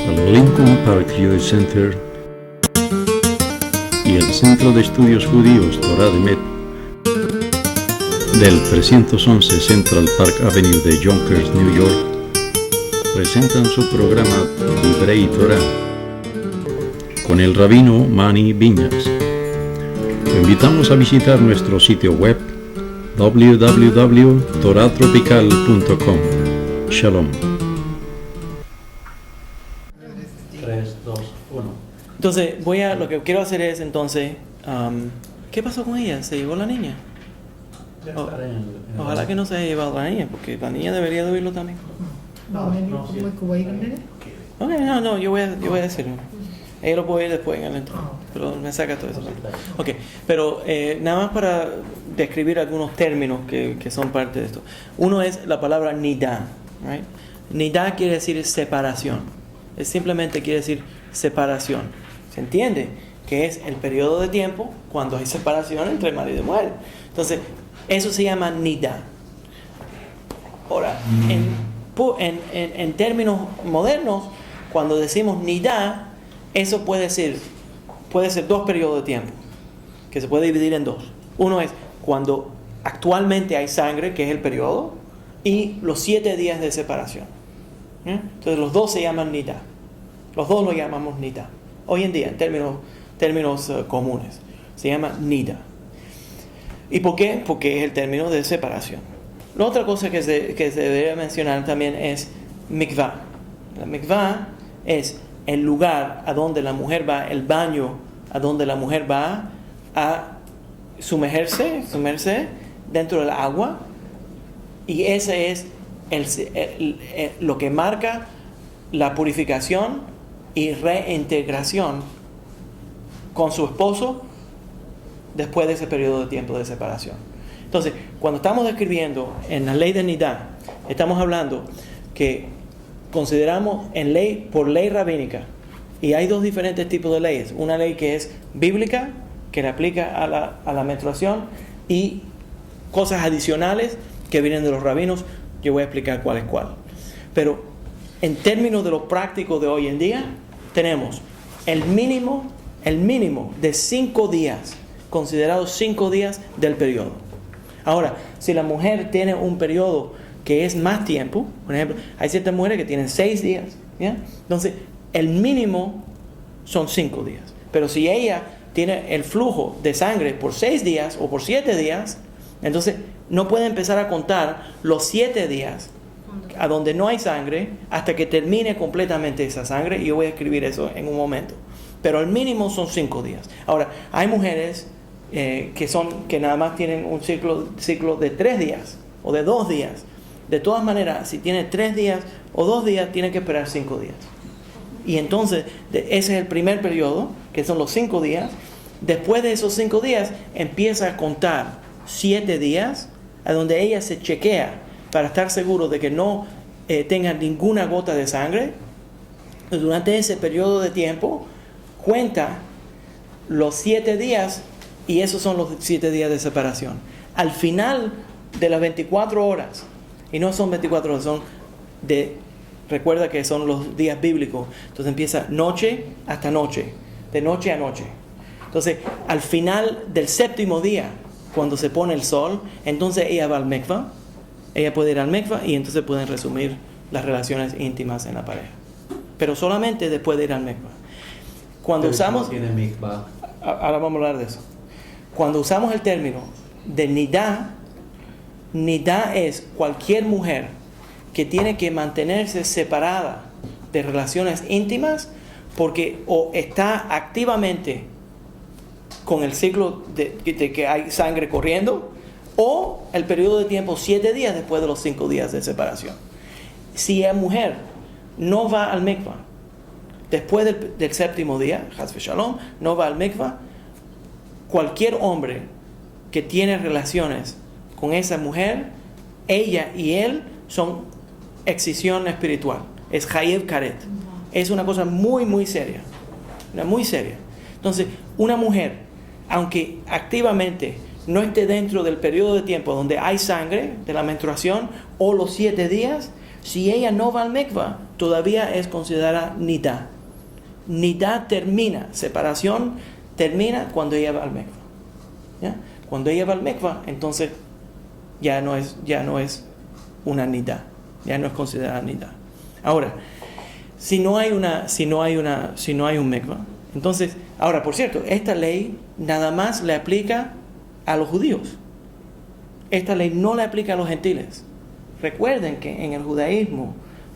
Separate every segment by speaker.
Speaker 1: El Lincoln Park Jewish Center y el Centro de Estudios Judíos Torah de Met del 311 Central Park Avenue de Yonkers, New York, presentan su programa Divrei Torah con el rabino Mani Viñas. Lo invitamos a visitar nuestro sitio web www.toratropical.com. Shalom.
Speaker 2: 3, 2, 1.
Speaker 3: Entonces, lo que quiero hacer es, ¿qué pasó con ella? ¿Se llevó la niña? Ojalá que no se haya llevado la niña, porque la niña debería de oírlo también. Ok, no, yo voy a decirlo. Ella lo puede oír después en el intro, pero me saca todo eso. Ok, pero nada más para describir algunos términos que son parte de esto. Uno es la palabra nidah, right? Nidah quiere decir separación. Simplemente quiere decir separación. ¿Se entiende? Que es el periodo de tiempo cuando hay separación entre marido y mujer. Entonces, eso se llama nidah. Ahora, en términos modernos, cuando decimos nidah, eso puede ser 2 periodos de tiempo, que se puede dividir en 2. Uno es cuando actualmente hay sangre, que es el periodo, y los 7 días de separación. Entonces los dos se llaman nidah. Los dos lo llamamos nidah. Hoy en día, en términos comunes, se llama nidah. ¿Y por qué? Porque es el término de separación. La otra cosa que se debería mencionar también es mikvah. La mikvah es el lugar a donde la mujer va, el baño a donde la mujer va a sumergerse dentro del agua, y ese es lo que marca la purificación y reintegración con su esposo después de ese periodo de tiempo de separación. Entonces, cuando estamos describiendo en la ley de Nidah, estamos hablando que consideramos por ley rabínica, y hay 2 diferentes tipos de leyes. Una ley que es bíblica, que le aplica a la menstruación, y cosas adicionales que vienen de los rabinos. Yo voy a explicar cuál es cuál. Pero en términos de lo práctico de hoy en día, tenemos el mínimo de 5 días, considerados 5 días del periodo. Ahora, si la mujer tiene un periodo que es más tiempo, por ejemplo, hay ciertas mujeres que tienen 6 días, ¿ya? Entonces, el mínimo son 5 días. Pero si ella tiene el flujo de sangre por 6 días o por 7 días, entonces no puede empezar a contar los 7 días a donde no hay sangre hasta que termine completamente esa sangre, y yo voy a escribir eso en un momento. Pero el mínimo son 5 días. Ahora, hay mujeres que nada más tienen un ciclo de 3 días o de 2 días. De todas maneras, si tiene 3 días o 2 días, tiene que esperar 5 días. Y entonces, ese es el primer periodo, que son los 5 días. Después de esos 5 días, empieza a contar 7 días, a donde ella se chequea para estar seguro de que no tenga ninguna gota de sangre. Durante ese periodo de tiempo, cuenta los 7 días, y esos son los 7 días de separación. Al final de las 24 horas, y no son 24 horas, recuerda que son los días bíblicos, entonces empieza noche hasta noche, de noche a noche. Entonces, al final del 7º día, cuando se pone el sol, entonces ella va al mikvah, ella puede ir al mikvah, y entonces pueden resumir las relaciones íntimas en la pareja. Pero solamente después de ir al mikvah. Cuando usamos...
Speaker 2: ¿Tiene mikvah?
Speaker 3: Ahora vamos a hablar de eso. Cuando usamos el término de nidah es cualquier mujer que tiene que mantenerse separada de relaciones íntimas porque o está activamente con el ciclo de que hay sangre corriendo, o el periodo de tiempo 7 días después de los 5 días de separación. Si la mujer no va al mikvah después del 7º día, Chas v'Shalom, no va al mikvah, cualquier hombre que tiene relaciones con esa mujer, ella y él son excisión espiritual. Es Chayev Karet. Es una cosa muy, muy seria. Muy seria. Entonces, una mujer, aunque activamente no esté dentro del periodo de tiempo donde hay sangre de la menstruación o los 7 días, si ella no va al mikvah, todavía es considerada nidá. Nidá termina, separación termina cuando ella va al mikvah. ¿Ya? Cuando ella va al mikvah, entonces ya no es una nidá, ya no es considerada nidá. Ahora, si no hay un mikvah, entonces, ahora, por cierto, esta ley nada más le aplica a los judíos. Esta ley no le aplica a los gentiles. Recuerden que en el judaísmo,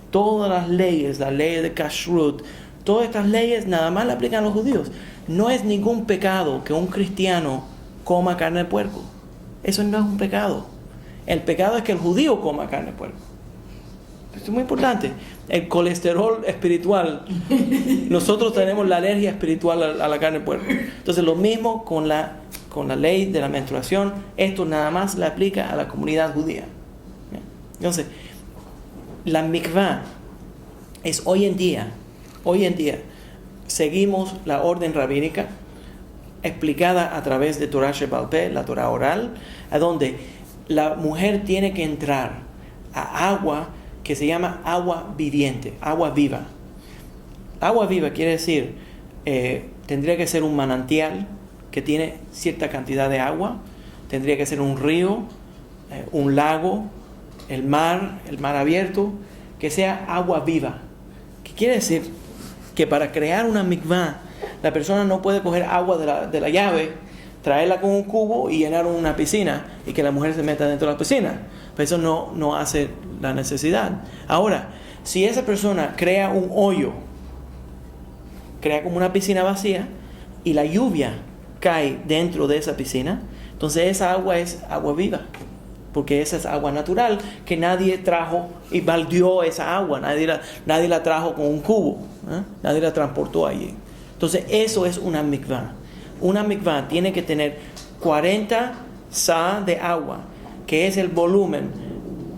Speaker 3: todas las leyes, la ley de Kashrut, todas estas leyes nada más le aplican a los judíos. No es ningún pecado que un cristiano coma carne de puerco. Eso no es un pecado. El pecado es que el judío coma carne de puerco. Esto es muy importante. El colesterol espiritual. Nosotros tenemos la alergia espiritual a la carne de puerco. Entonces lo mismo con la ley de la menstruación. Esto nada más le aplica a la comunidad judía. Entonces, la mikvah es hoy en día, seguimos la orden rabínica explicada a través de Torah Sheba'al Peh, la Torah oral, a donde la mujer tiene que entrar a agua que se llama agua viviente, agua viva. Agua viva quiere decir, tendría que ser un manantial que tiene cierta cantidad de agua, tendría que ser un río, un lago, el mar abierto, que sea agua viva. ¿Qué quiere decir? Que para crear una mikvah, la persona no puede coger agua de la llave, traerla con un cubo y llenar una piscina y que la mujer se meta dentro de la piscina. Pero eso no hace la necesidad. Ahora, si esa persona crea un hoyo, crea como una piscina vacía y la lluvia cae dentro de esa piscina, entonces esa agua es agua viva. Porque esa es agua natural que nadie trajo y baldeó esa agua, nadie la trajo con un cubo, nadie la transportó allí. Entonces eso es una mikvah. Una mikvah tiene que tener 40 sa de agua, que es el volumen.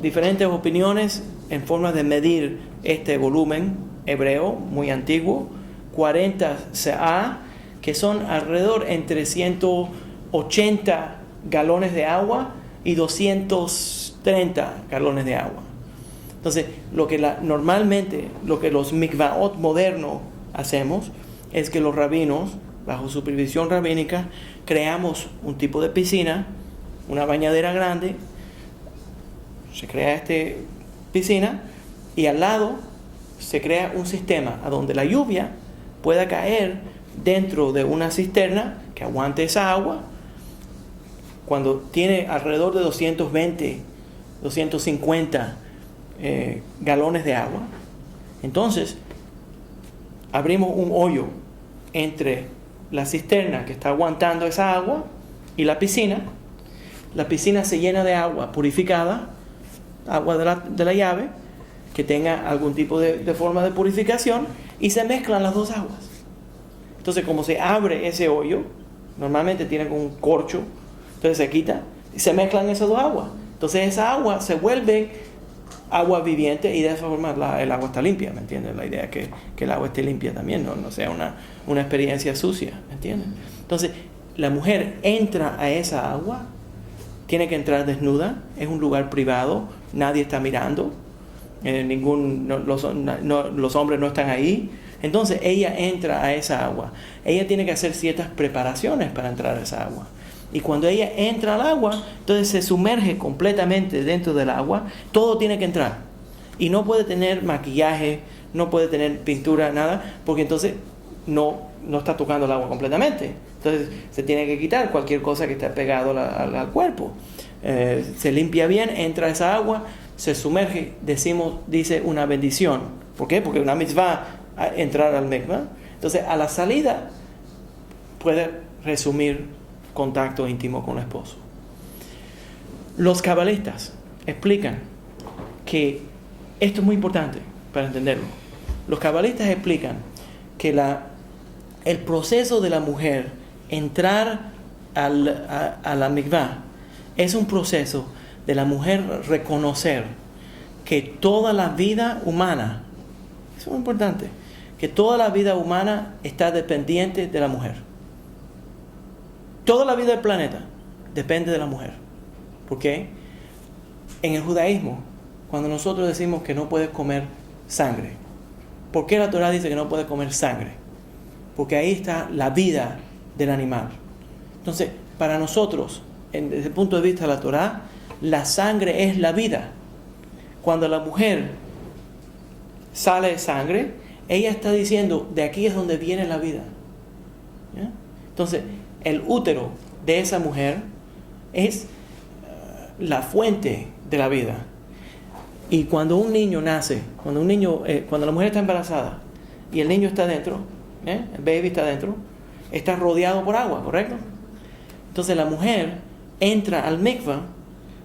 Speaker 3: Diferentes opiniones en forma de medir este volumen hebreo muy antiguo. 40 sa, que son alrededor entre 180 galones de agua y 230 galones de agua. Entonces, normalmente lo que los mikvaot modernos hacemos es que los rabinos, bajo supervisión rabínica, creamos un tipo de piscina, una bañadera grande, se crea esta piscina y al lado se crea un sistema a donde la lluvia pueda caer dentro de una cisterna que aguante esa agua. Cuando tiene alrededor de 220, 250 galones de agua, entonces abrimos un hoyo entre la cisterna que está aguantando esa agua y la piscina. La piscina se llena de agua purificada, agua de la llave, que tenga algún tipo de forma de purificación, y se mezclan las dos aguas. Entonces, como se abre ese hoyo, normalmente tiene como un corcho, entonces se quita y se mezclan esas dos aguas. Entonces esa agua se vuelve agua viviente y de esa forma el agua está limpia, ¿me entiendes? La idea es que el agua esté limpia también, no sea una experiencia sucia, ¿me entiendes? Entonces la mujer entra a esa agua, tiene que entrar desnuda, es un lugar privado, nadie está mirando, los hombres no están ahí. Entonces ella entra a esa agua, ella tiene que hacer ciertas preparaciones para entrar a esa agua. Y cuando ella entra al agua, entonces se sumerge completamente dentro del agua. Todo tiene que entrar. Y no puede tener maquillaje, no puede tener pintura, nada, porque entonces no está tocando el agua completamente. Entonces se tiene que quitar cualquier cosa que esté pegado al cuerpo. Se limpia bien, entra esa agua, se sumerge, dice una bendición. ¿Por qué? Porque una mitzvah entrar al mikvah. Entonces a la salida puede resumir contacto íntimo con el esposo. Los cabalistas explican que esto es muy importante para entenderlo. Los cabalistas explican que el proceso de la mujer entrar a la mikvah es un proceso de la mujer reconocer que toda la vida humana, eso es muy importante, que toda la vida humana está dependiente de la mujer. Toda la vida del planeta depende de la mujer. ¿Por qué? En el judaísmo, cuando nosotros decimos que no puedes comer sangre, ¿por qué la Torah dice que no puedes comer sangre? Porque ahí está la vida del animal. Entonces, para nosotros, desde el punto de vista de la Torah, la sangre es la vida. Cuando la mujer sale sangre, ella está diciendo, de aquí es donde viene la vida. ¿Ya? Entonces, el útero de esa mujer es la fuente de la vida. Y cuando un niño nace, cuando la mujer está embarazada y el niño está dentro, el baby está dentro, está rodeado por agua, ¿correcto? Entonces la mujer entra al mikvah,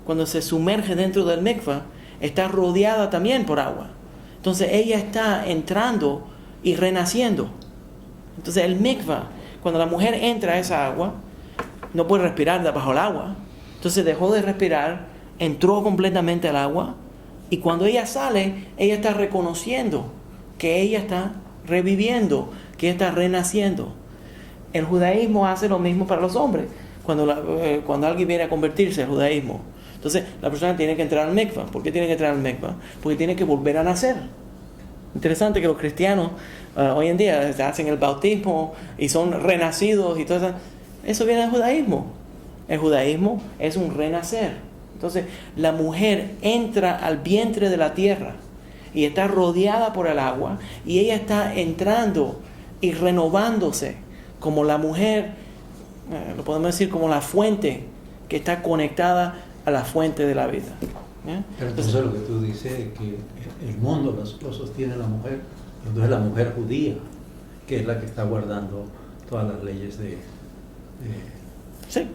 Speaker 3: cuando se sumerge dentro del mikvah, está rodeada también por agua. Entonces ella está entrando y renaciendo. Entonces el mikvah, cuando la mujer entra a esa agua, no puede respirar bajo el agua. Entonces dejó de respirar, entró completamente al agua, y cuando ella sale, ella está reconociendo que ella está reviviendo, que ella está renaciendo. El judaísmo hace lo mismo para los hombres. Cuando alguien viene a convertirse al judaísmo, entonces la persona tiene que entrar al mikvah. ¿Por qué tiene que entrar al mikvah? Porque tiene que volver a nacer. Interesante que los cristianos hoy en día hacen el bautismo y son renacidos y todo eso. Eso viene del judaísmo. El judaísmo es un renacer. Entonces la mujer entra al vientre de la tierra y está rodeada por el agua, y ella está entrando y renovándose como la mujer, lo podemos decir como la fuente que está conectada a la fuente de la vida. ¿Ya?
Speaker 2: Pero entonces lo que tú dices es que el mundo lo sostiene la mujer, entonces la mujer judía, que es la que está guardando todas las leyes de
Speaker 3: sí.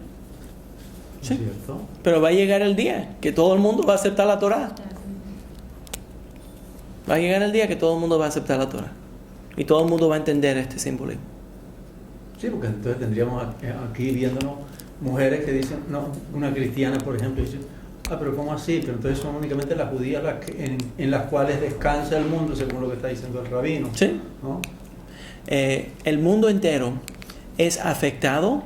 Speaker 3: Sí.
Speaker 2: ¿Cierto?
Speaker 3: Pero va a llegar el día que todo el mundo va a aceptar la Torah. Va a llegar el día que todo el mundo va a aceptar la Torah. Y todo el mundo va a entender este simbolismo.
Speaker 2: Sí, porque entonces tendríamos aquí viéndonos mujeres que dicen, no, una cristiana por ejemplo dice, pero ¿cómo así? Pero entonces son únicamente las judías en las cuales descansa el mundo, según lo que está diciendo el rabino.
Speaker 3: Sí.
Speaker 2: ¿No?
Speaker 3: El mundo entero es afectado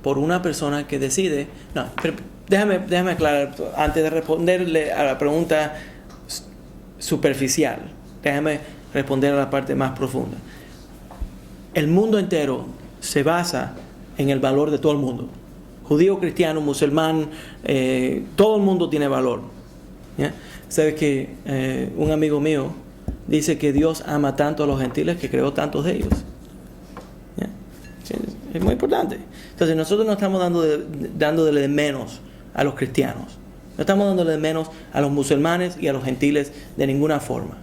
Speaker 3: por una persona que decide. No, pero déjame aclarar antes de responderle a la pregunta superficial. Déjame responder a la parte más profunda. El mundo entero se basa en el valor de todo el mundo. Judío, cristiano, musulmán, todo el mundo tiene valor. ¿Ya? Sabes que un amigo mío dice que Dios ama tanto a los gentiles que creó tantos de ellos. ¿Ya? Es muy importante. Entonces nosotros no estamos dándole de menos a los cristianos. No estamos dándole de menos a los musulmanes y a los gentiles de ninguna forma.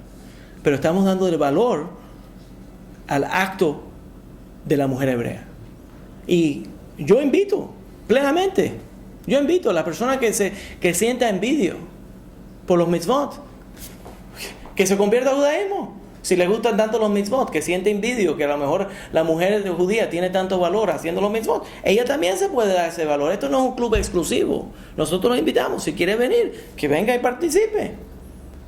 Speaker 3: Pero estamos dándole valor al acto de la mujer hebrea. Y yo invito plenamente, a la persona que sienta envidia por los mitzvot, que se convierta al judaísmo. Si le gustan tanto los mitzvot, que siente envidia, que a lo mejor la mujer judía tiene tanto valor haciendo los mitzvot, ella también se puede dar ese valor. Esto no es un club exclusivo. Nosotros lo invitamos. Si quiere venir, que venga y participe.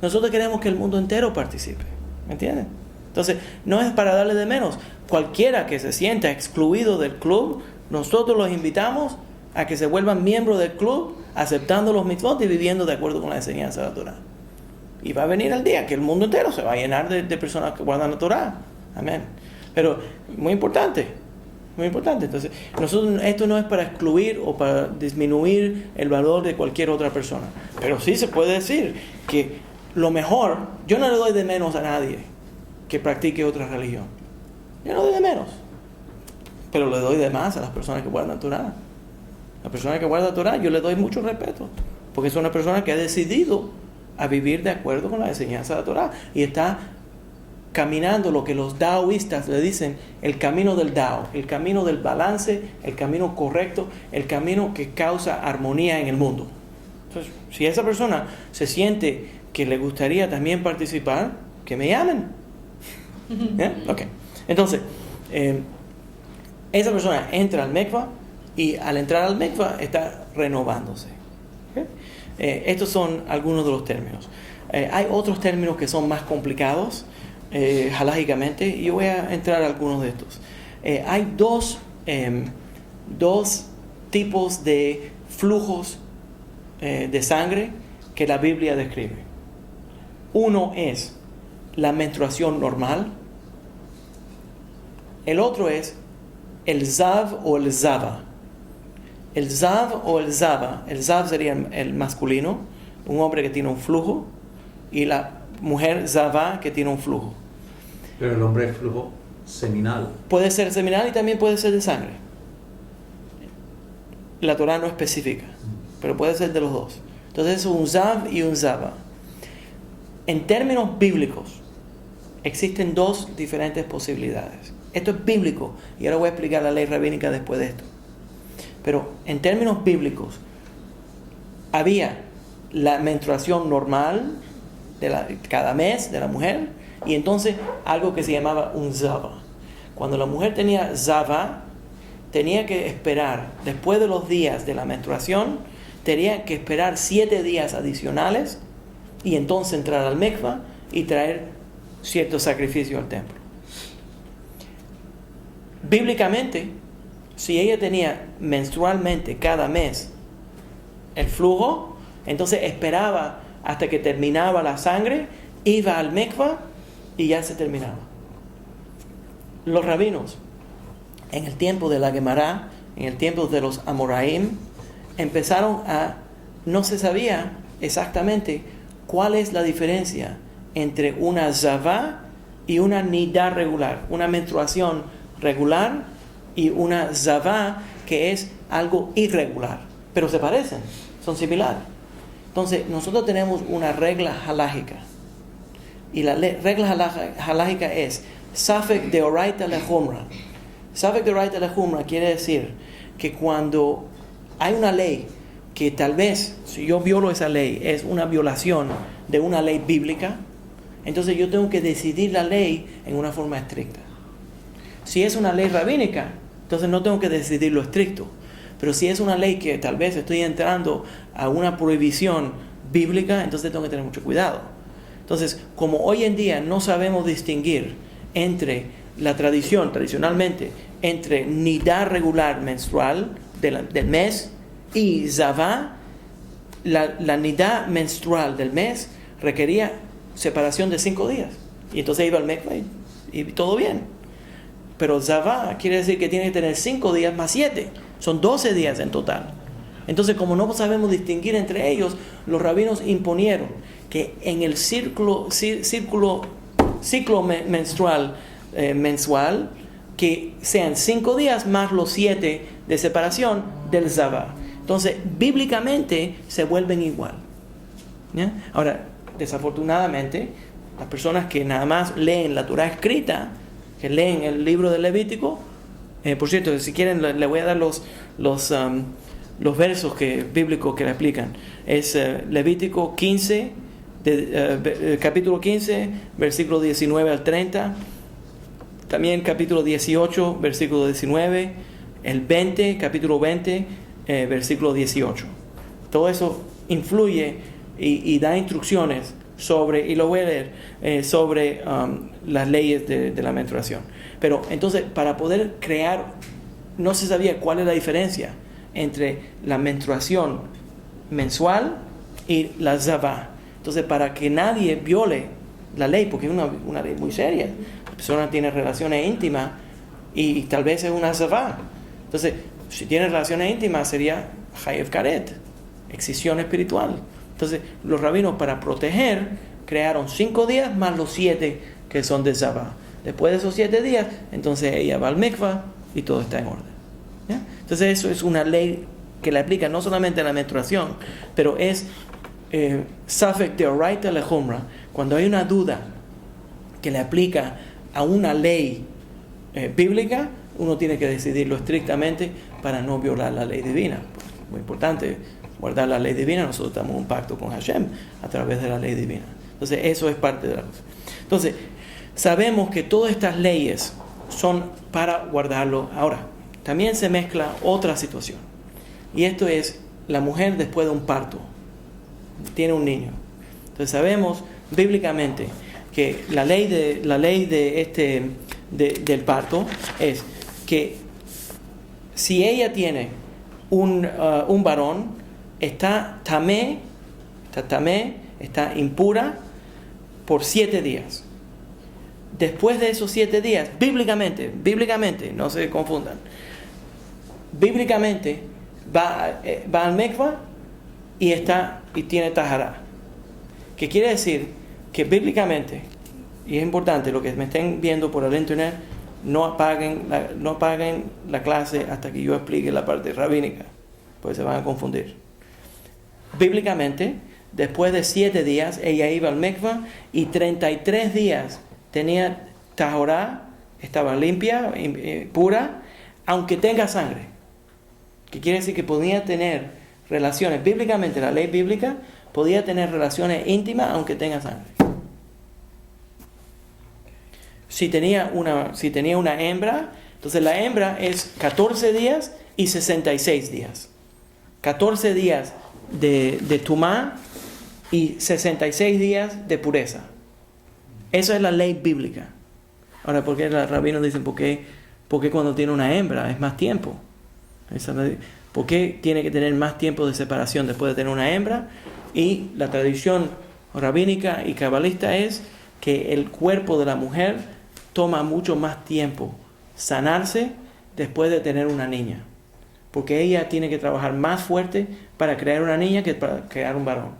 Speaker 3: Nosotros queremos que el mundo entero participe. ¿Me entienden? Entonces, no es para darle de menos. Cualquiera que se sienta excluido del club, nosotros los invitamos a que se vuelvan miembros del club, aceptando los mitzvot y viviendo de acuerdo con la enseñanza de la Torah. Y va a venir el día que el mundo entero se va a llenar de personas que guardan la Torah. Amén. Pero muy importante. Entonces, esto no es para excluir o para disminuir el valor de cualquier otra persona. Pero sí se puede decir que lo mejor, yo no le doy de menos a nadie que practique otra religión. Yo no doy de menos. Pero le doy de más a las personas que guardan Torah. La persona que guarda Torah, yo le doy mucho respeto. Porque es una persona que ha decidido a vivir de acuerdo con la enseñanza de la Torah y está caminando lo que los daoístas le dicen, el camino del Dao, el camino del balance, el camino correcto, el camino que causa armonía en el mundo. Entonces, si esa persona se siente que le gustaría también participar, que me llamen. ¿Yeah? Okay. Entonces, esa persona entra al mikvah y al entrar al mikvah está renovándose. ¿Okay? Estos son algunos de los términos. Hay otros términos que son más complicados halajicamente, y yo voy a entrar a algunos de estos. Hay dos tipos de flujos de sangre que la Biblia describe. Uno es la menstruación normal. El otro es el zav o el zava. El zav o el zava. El zav sería el masculino, un hombre que tiene un flujo, y la mujer zava que tiene un flujo.
Speaker 2: Pero el hombre es flujo seminal.
Speaker 3: Puede ser seminal y también puede ser de sangre. La Torah no especifica, pero puede ser de los dos. Entonces es un zav y un zava. En términos bíblicos, existen dos diferentes posibilidades. Esto es bíblico, y ahora voy a explicar la ley rabínica después de esto. Pero en términos bíblicos, había la menstruación normal cada mes de la mujer, y entonces algo que se llamaba un zava. Cuando la mujer tenía zava, tenía que esperar, después de los días de la menstruación, tenía que esperar 7 días adicionales, y entonces entrar al mikvah y traer cierto sacrificio al templo. Bíblicamente, si ella tenía menstrualmente cada mes el flujo, entonces esperaba hasta que terminaba la sangre, iba al mikvah y ya se terminaba. Los rabinos, en el tiempo de la Gemara, en el tiempo de los Amoraim, no se sabía exactamente cuál es la diferencia entre una zavá y una nidá regular, una menstruación regular y una zavá que es algo irregular, pero se parecen, son similares. Entonces nosotros tenemos una regla halágica, y la regla halágica es Safek de Oraita Lehumra. Safek de Oraita Lehumra quiere decir que cuando hay una ley que tal vez, si yo violo esa ley, es una violación de una ley bíblica, entonces yo tengo que decidir la ley en una forma estricta. Si es una ley rabínica, entonces no tengo que decidir lo estricto. Pero si es una ley que tal vez estoy entrando a una prohibición bíblica, entonces tengo que tener mucho cuidado. Entonces, como hoy en día no sabemos distinguir entre la tradicionalmente, entre nidá regular menstrual del mes y zavá, la nidá menstrual del mes requería separación de 5 días. Y entonces iba al mikvah y todo bien. Pero zavá quiere decir que tiene que tener 5 días más 7. Son 12 días en total. Entonces, como no sabemos distinguir entre ellos, los rabinos imponieron que en el ciclo menstrual mensual, que sean 5 días más los 7 de separación del zavá. Entonces, bíblicamente se vuelven igual. ¿Ya? Ahora, desafortunadamente, las personas que nada más leen la Torah escrita, que leen el libro de Levítico, por cierto, si quieren le voy a dar los versos bíblicos que le explican. Es Levítico 15, capítulo 15, versículo 19 al 30. También capítulo 18, versículo 19. El 20, capítulo 20, versículo 18. Todo eso influye y da instrucciones sobre, y lo voy a leer, sobre las leyes de la menstruación. Pero entonces, para poder crear, no se sabía cuál es la diferencia entre la menstruación mensual y la zavá. Entonces, para que nadie viole la ley, porque es una ley muy seria, la persona tiene relaciones íntimas y tal vez es una zavá. Entonces, si tiene relaciones íntimas sería Hayev Karet, excisión espiritual. Entonces, los rabinos, para proteger, crearon 5 días más los 7 que son de zavá. Después de esos 7 días, entonces ella va al mikvah y todo está en orden. ¿Ya? Entonces, eso es una ley que le aplica no solamente a la menstruación, pero es Safek de Oraita Lehumra. Cuando hay una duda que le aplica a una ley bíblica, uno tiene que decidirlo estrictamente para no violar la ley divina. Muy importante guardar la ley divina. Nosotros tenemos un pacto con Hashem a través de la ley divina. Entonces, eso es parte de la cosa. Entonces, sabemos que todas estas leyes son para guardarlo. Ahora, también se mezcla otra situación. Y esto es la mujer después de un parto. Tiene un niño. Entonces, sabemos bíblicamente que la ley del parto es que si ella tiene un varón está tamé, está impura por 7 días. Después de esos 7 días, bíblicamente, no se confundan, bíblicamente va al mikvah y tiene tahará. ¿Qué quiere decir? Que bíblicamente, y es importante, lo que me estén viendo por el internet, no apaguen la clase hasta que yo explique la parte rabínica, pues se van a confundir. Bíblicamente, después de 7 días, ella iba al mikvah y 33 días tenía tahorá, estaba limpia, pura, aunque tenga sangre. ¿Qué quiere decir? Que podía tener relaciones, bíblicamente, la ley bíblica, podía tener relaciones íntimas aunque tenga sangre. Si tenía una hembra, entonces la hembra es 14 días y 66 días. 14 días de tumá y 66 días de pureza. Esa es la ley bíblica. Ahora, ¿por qué los rabinos dicen por qué cuando tiene una hembra es más tiempo? ¿Por qué tiene que tener más tiempo de separación después de tener una hembra? Y la tradición rabínica y cabalista es que el cuerpo de la mujer toma mucho más tiempo sanarse después de tener una niña, porque ella tiene que trabajar más fuerte para crear una niña que para crear un varón.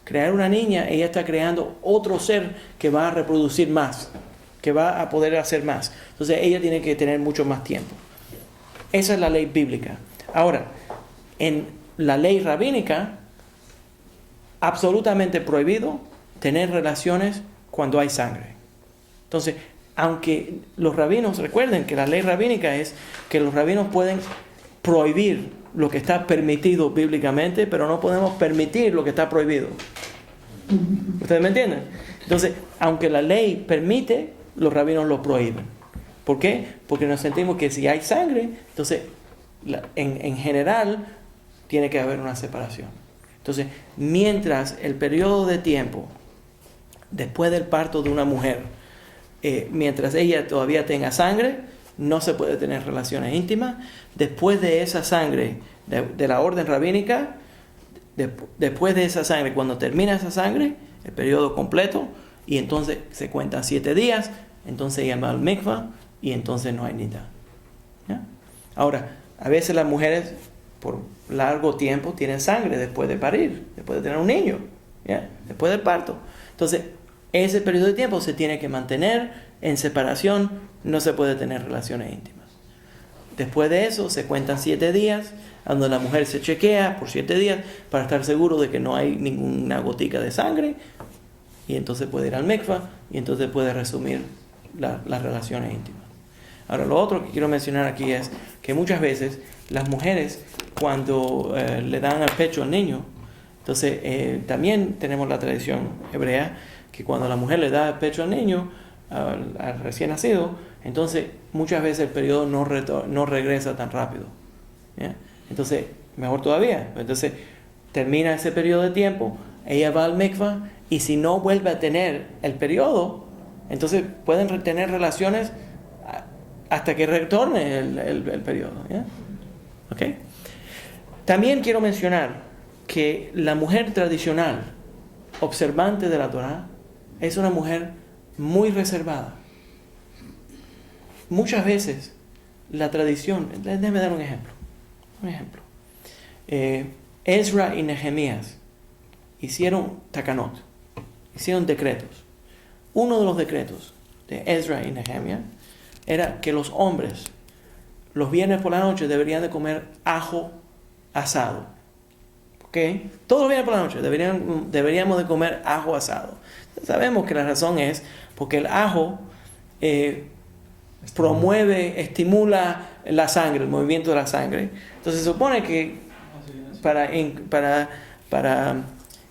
Speaker 3: Crear una niña, ella está creando otro ser que va a reproducir más, que va a poder hacer más. Entonces ella tiene que tener mucho más tiempo. Esa es la ley bíblica. Ahora, en la ley rabínica, absolutamente prohibido tener relaciones cuando hay sangre. Entonces, aunque los rabinos, recuerden que la ley rabínica es que los rabinos pueden prohibir lo que está permitido bíblicamente, pero no podemos permitir lo que está prohibido. ¿Ustedes me entienden? Entonces, aunque la ley permite, los rabinos lo prohíben. ¿Por qué? Porque nos sentimos que si hay sangre, entonces, en general, tiene que haber una separación. Entonces, mientras el periodo de tiempo después del parto de una mujer, mientras ella todavía tenga sangre, no se puede tener relaciones íntimas. Después de esa sangre, de la orden rabínica, después de esa sangre, cuando termina esa sangre, el periodo completo, y entonces se cuentan 7 días, entonces ella va al mikvah y entonces no hay nidá. ¿Ya? Ahora, a veces las mujeres por largo tiempo tienen sangre después de parir, después de tener un niño, ¿ya? Después del parto. Entonces, ese periodo de tiempo se tiene que mantener en separación, no se puede tener relaciones íntimas. Después de eso se cuentan 7 días, donde la mujer se chequea por 7 días para estar seguro de que no hay ninguna gotica de sangre, y entonces puede ir al mikvah y entonces puede resumir las relaciones íntimas. Ahora, lo otro que quiero mencionar aquí es que muchas veces las mujeres, cuando le dan al pecho al niño, entonces también tenemos la tradición hebrea que cuando la mujer le da el pecho al niño, al recién nacido, entonces muchas veces el periodo no regresa tan rápido, ¿ya? Entonces, mejor todavía. Entonces, termina ese periodo de tiempo, ella va al mikvah, y si no vuelve a tener el periodo, entonces pueden tener relaciones hasta que retorne el periodo, ¿ya? ¿Okay? También quiero mencionar que la mujer tradicional, observante de la Torá, es una mujer muy reservada. Muchas veces la tradición, déjenme dar un ejemplo. Ezra y Nehemías hicieron takanot, hicieron decretos. Uno de los decretos de Ezra y Nehemías era que los hombres los viernes por la noche deberían de comer ajo asado. ¿Okay? Todos los viernes por la noche deberíamos de comer ajo asado. Sabemos que la razón es porque el ajo promueve, estimula la sangre, el movimiento de la sangre. Entonces se supone que para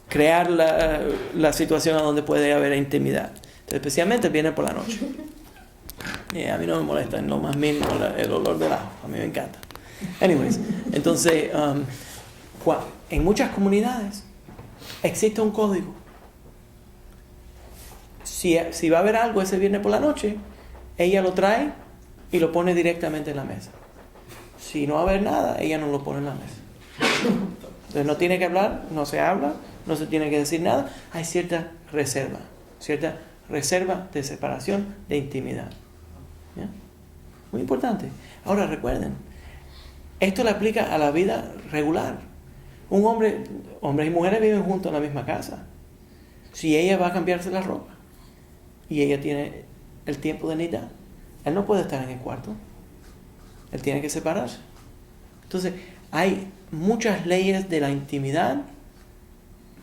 Speaker 3: crear la situación donde puede haber intimidad. Entonces, especialmente viene por la noche. A mí no me molesta en lo más mínimo el olor del ajo. A mí me encanta. Anyways, entonces, en muchas comunidades existe un código. Si va a haber algo ese viernes por la noche, ella lo trae y lo pone directamente en la mesa. Si no va a haber nada, ella no lo pone en la mesa. Entonces no tiene que hablar, no se habla, no se tiene que decir nada. Hay cierta reserva de separación, de intimidad. ¿Ya? Muy importante. Ahora recuerden, esto le aplica a la vida regular. Hombres y mujeres viven juntos en la misma casa. Si ella va a cambiarse la ropa y ella tiene el tiempo de nidá, él no puede estar en el cuarto. Él tiene que separarse. Entonces, hay muchas leyes de la intimidad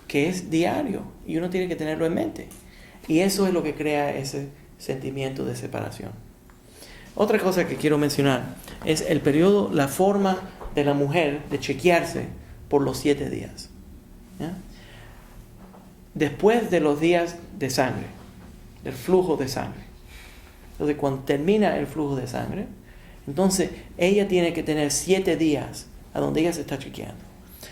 Speaker 3: que es diario y uno tiene que tenerlo en mente. Y eso es lo que crea ese sentimiento de separación. Otra cosa que quiero mencionar es el periodo, la forma de la mujer de chequearse por los 7 días. ¿Ya? Después de los días de sangre, del flujo de sangre. Entonces, cuando termina el flujo de sangre, entonces ella tiene que tener 7 días a donde ella se está chequeando.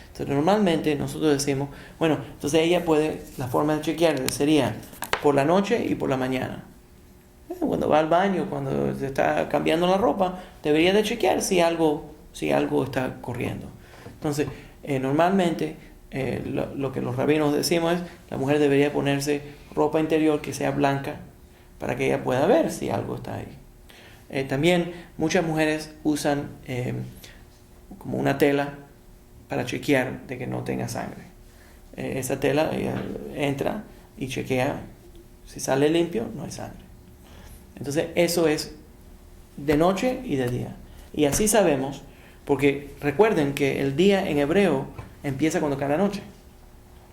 Speaker 3: Entonces, normalmente nosotros decimos, bueno, entonces ella puede, la forma de chequearse sería por la noche y por la mañana. Cuando va al baño, cuando se está cambiando la ropa, debería de chequear si algo está corriendo. Entonces, normalmente lo que los rabinos decimos es, la mujer debería ponerse ropa interior que sea blanca para que ella pueda ver si algo está ahí. También muchas mujeres usan como una tela para chequear de que no tenga sangre. Esa tela ella entra y chequea, si sale limpio, no hay sangre. Entonces eso es de noche y de día. Y así sabemos, porque recuerden que el día en hebreo empieza cuando cae la noche.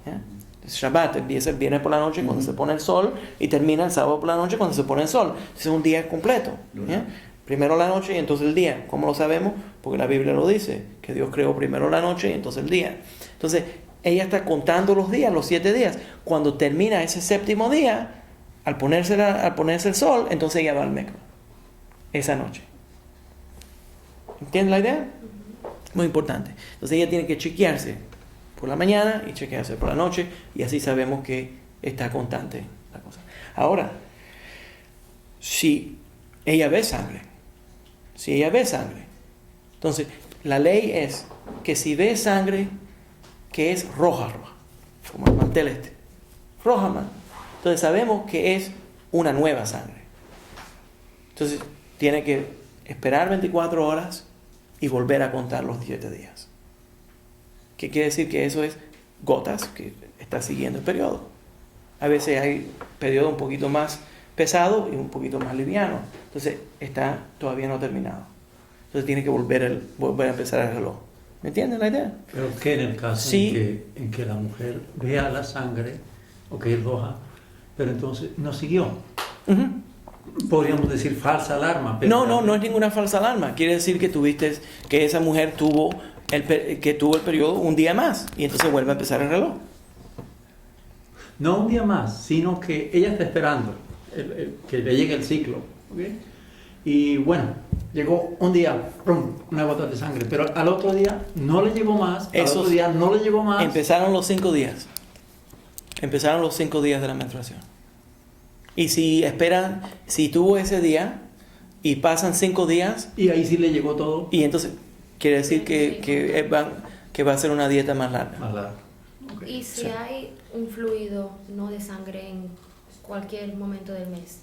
Speaker 3: ¿Ya? Shabbat viene por la noche cuando se pone el sol y termina el sábado por la noche cuando se pone el sol. Es un día completo. ¿Ya? Primero la noche y entonces el día. ¿Cómo lo sabemos? Porque la Biblia lo dice, que Dios creó primero la noche y entonces el día. Entonces ella está contando los días, los 7 días. Cuando termina ese 7º día, al ponerse el sol, entonces ella va al mikvah esa noche. ¿Entienden la idea? Muy importante. Entonces ella tiene que chequearse por la mañana y chequearse por la noche, y así sabemos que está constante la cosa. Ahora, si ella ve sangre, entonces la ley es que si ve sangre que es roja, como el mantel roja, entonces sabemos que es una nueva sangre. Entonces tiene que esperar 24 horas y volver a contar los 7 días. ¿Qué quiere decir? Que eso es gotas, que está siguiendo el periodo. A veces hay periodo un poquito más pesado y un poquito más liviano. Entonces está todavía no terminado. Entonces tiene que volver a empezar el reloj. ¿Me entienden la idea?
Speaker 2: Pero que en el caso
Speaker 3: sí,
Speaker 2: en que la mujer vea la sangre, o que es roja, pero entonces no siguió. Podríamos decir falsa alarma. Pero
Speaker 3: no es ninguna falsa alarma. Quiere decir que esa mujer tuvo el periodo un día más y entonces vuelve a empezar el reloj.
Speaker 2: No un día más, sino que ella está esperando que le llegue el ciclo. ¿Okay? Y bueno, llegó un día, una gota de sangre, pero al otro día no le llegó más, otro día no le llegó más.
Speaker 3: Empezaron los 5 días. Empezaron los 5 días de la menstruación. Y si tuvo ese día y pasan 5 días...
Speaker 2: Y ahí sí le llegó todo.
Speaker 3: Y entonces quiere decir que va a ser una dieta más larga.
Speaker 2: Más larga. Okay.
Speaker 4: Y si hay un fluido no de sangre en cualquier momento del mes.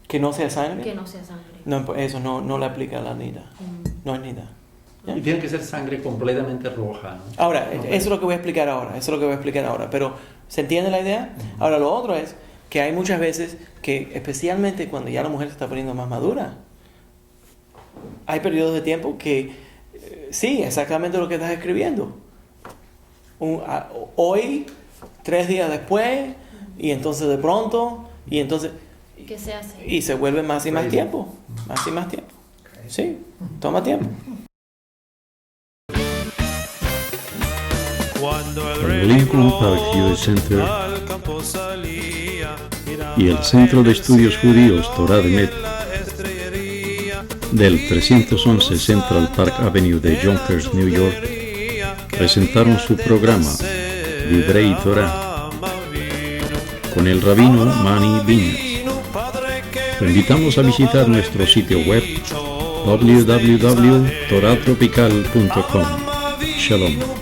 Speaker 3: ¿Que no sea sangre?
Speaker 4: Que no sea sangre.
Speaker 3: No, eso no le aplica a la nida. No es nida.
Speaker 2: Y tiene que ser sangre completamente roja, ¿no?
Speaker 3: Ahora, eso es lo que voy a explicar ahora. Pero, ¿se entiende la idea? Ahora, lo otro es que hay muchas veces que, especialmente cuando ya la mujer se está poniendo más madura, hay periodos de tiempo que, sí, exactamente lo que estás escribiendo. Hoy, 3 días después, y entonces de pronto, y entonces...
Speaker 4: Que se hace.
Speaker 3: Y se vuelve más y más tiempo. Más y más tiempo. Sí, toma tiempo.
Speaker 1: El Lincoln Park Jewish Center y el Centro de Estudios Judíos Torah de Met del 311 Central Park Avenue de Yonkers, New York, presentaron su programa Divrei Torah con el rabino Mani Viñas. Te invitamos a visitar nuestro sitio web www.toratropical.com. Shalom.